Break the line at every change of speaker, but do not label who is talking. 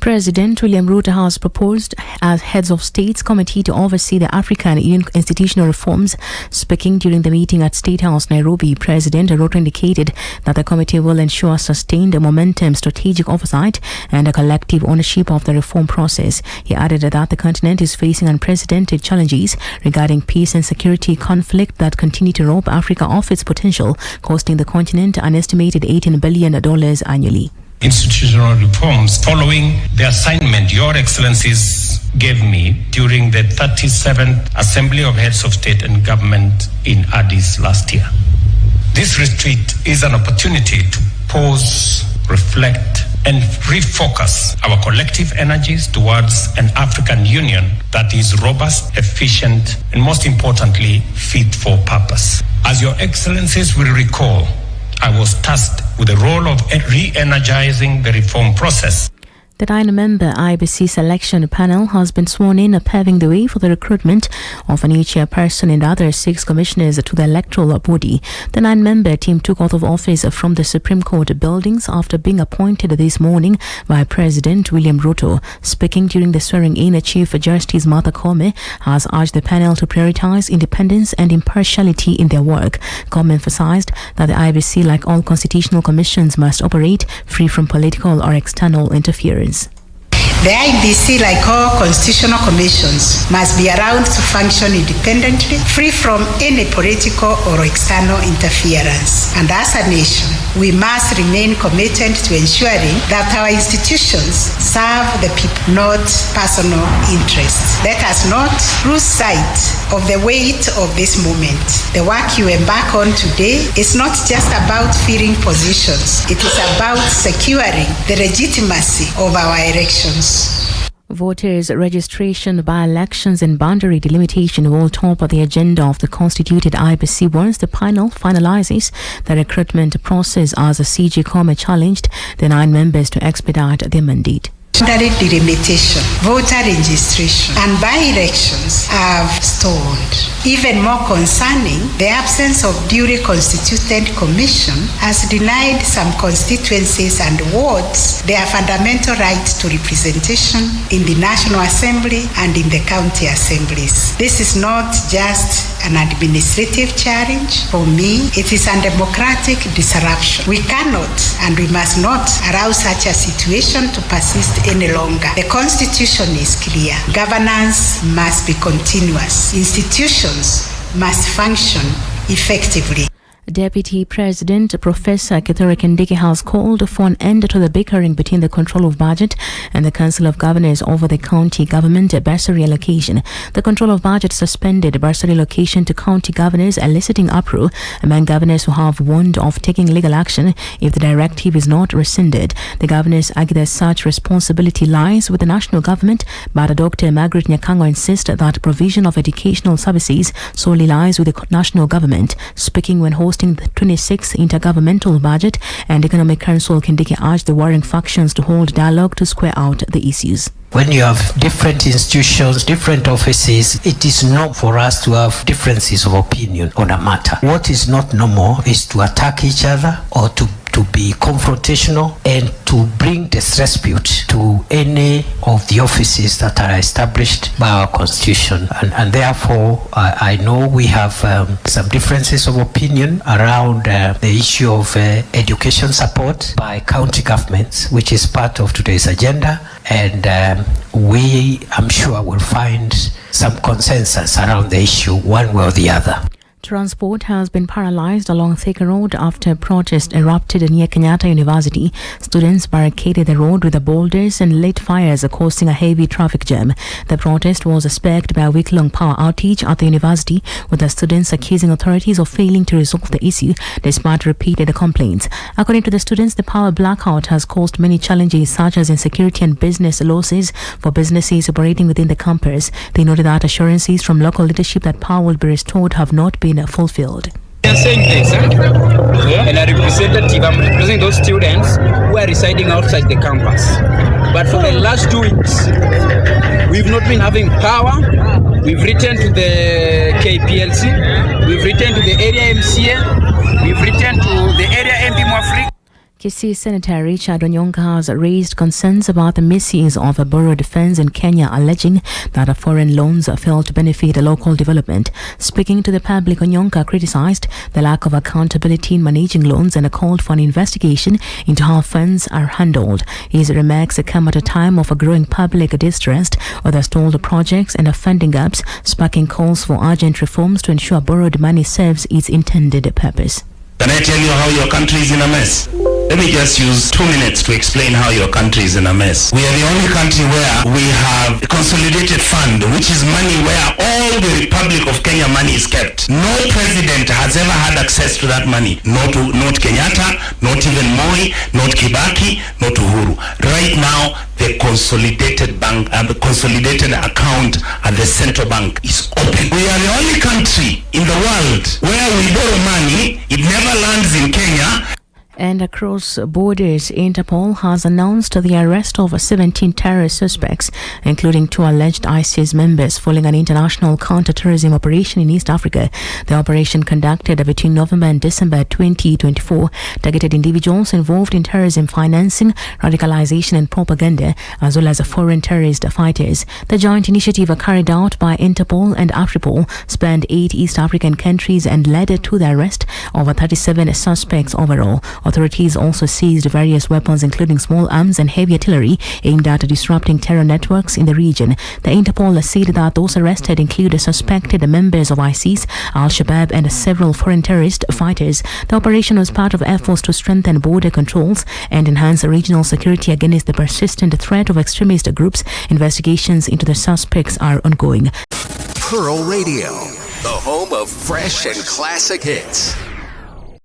President William Ruto has proposed as heads of states committee to oversee the African Union institutional reforms. Speaking during the meeting at State House, Nairobi, President Ruto indicated that the committee will ensure sustained momentum, strategic oversight, and a collective ownership of the reform process. He added that the continent is facing unprecedented challenges regarding peace and security conflict that continue to rob Africa of its potential, costing the continent an estimated $18 billion annually.
Institutional reforms following the assignment Your Excellencies gave me during the 37th Assembly of Heads of State and Government in Addis last year. This retreat is an opportunity to pause, reflect, and refocus our collective energies towards an African Union that is robust, efficient, and most importantly, fit for purpose. As Your Excellencies will recall, I was tasked with the role of re-energizing the reform process. The 9-member IBC selection panel has been sworn in, paving the way for the recruitment of a new chairperson and other 6 commissioners to the electoral body. The 9-member team took oath of office from the Supreme Court buildings after being appointed this morning by President William Ruto. Speaking during the swearing-in, Chief Justice Martha Koome has urged the panel to prioritize independence and impartiality in their work. Koome emphasized that the IBC, like all constitutional commissions, must operate free from political or external interference.
The IBC, like all constitutional commissions, must be around to function independently, free from any political or external interference. And as a nation, we must remain committed to ensuring that our institutions serve the people, not personal interests. Let us not lose sight of the weight of this moment. The work you embark on today is not just about filling positions. It is about securing the legitimacy of our elections.
Voters' registration, by-elections and boundary delimitation will top the agenda of the constituted IBC once the panel finalizes the recruitment process, as CJ Koome challenged the 9 members to expedite their mandate.
Boundary delimitation, voter registration, and by-elections have stalled. Even more concerning, the absence of duly constituted commission has denied some constituencies and wards their fundamental right to representation in the National Assembly and in the county assemblies. This is not just an administrative challenge. For me, it is a democratic disruption. We cannot and we must not allow such a situation to persist any longer. The Constitution is clear. Governance must be continuous. Institutions must function effectively.
Deputy President Professor Kindiki has called for an end to the bickering between the Control of Budget and the Council of Governors over the county government bursary allocation. The Control of Budget suspended bursary allocation to county governors, eliciting uproar among governors who have warned of taking legal action if the directive is not rescinded. The governors argue that such responsibility lies with the national government, but Dr. Margaret Nyakango insists that provision of educational services solely lies with the national government. Speaking when hosting the 26th Intergovernmental Budget and Economic Council, Kindiki urged the warring factions to hold dialogue to square out the issues.
When you have different institutions, different offices, it is normal for us to have differences of opinion on a matter. What is not normal is to attack each other or to be confrontational and to bring disrepute to any of the offices that are established by our constitution. And therefore, I know we have some differences of opinion around the issue of education support by county governments, which is part of today's agenda. And I'm sure we'll find some consensus around the issue one way or the other.
Transport has been paralyzed along Thika Road after protest erupted near Kenyatta University. Students barricaded the road with the boulders and lit fires, causing a heavy traffic jam. The protest was sparked by a week-long power outage at the university, with the students accusing authorities of failing to resolve the issue despite repeated complaints. According to the students, the power blackout has caused many challenges such as insecurity and business losses for businesses operating within the campus. They noted that assurances from local leadership that power will be restored have not been fulfilled.
I am saying this, and I'm representing those students who are residing outside the campus. But for the last 2 weeks, we've not been having power. We've written to the KPLC, we've written to the area MCA, we've written to the area MP Mwafrika.
Kisii Senator Richard Onyonka has raised concerns about the misuse of borrowed funds in Kenya, alleging that foreign loans fail to benefit local development. Speaking to the public, Onyonka criticized the lack of accountability in managing loans and called for an investigation into how funds are handled. His remarks come at a time of a growing public distrust over stalled projects and funding gaps, sparking calls for urgent reforms to ensure borrowed money serves its intended purpose.
Can I tell you how your country is in a mess? Let me just use 2 minutes to explain how your country is in a mess. We are the only country where we have a consolidated fund, which is money where all the Republic of Kenya money is kept. No president has ever had access to that money. Not Kenyatta, not even Moi, not Kibaki, not Uhuru. Right now, the consolidated bank and the consolidated account at the central bank is open. We are the only country in the world where we borrow money, it never lands in Kenya.
And across borders, Interpol has announced the arrest of 17 terrorist suspects, including 2 alleged ISIS members, following an international counter-terrorism operation in East Africa. The operation, conducted between November and December 2024, targeted individuals involved in terrorism financing, radicalization and propaganda, as well as foreign terrorist fighters. The joint initiative, carried out by Interpol and Afripol, spanned 8 East African countries and led to the arrest of 37 suspects overall. Authorities also seized various weapons, including small arms and heavy artillery, aimed at disrupting terror networks in the region. The Interpol said that those arrested include suspected members of ISIS, Al-Shabaab and several foreign terrorist fighters. The operation was part of efforts to strengthen border controls and enhance regional security against the persistent threat of extremist groups. Investigations into the suspects are ongoing.
Pearl Radio, the home of fresh and classic hits.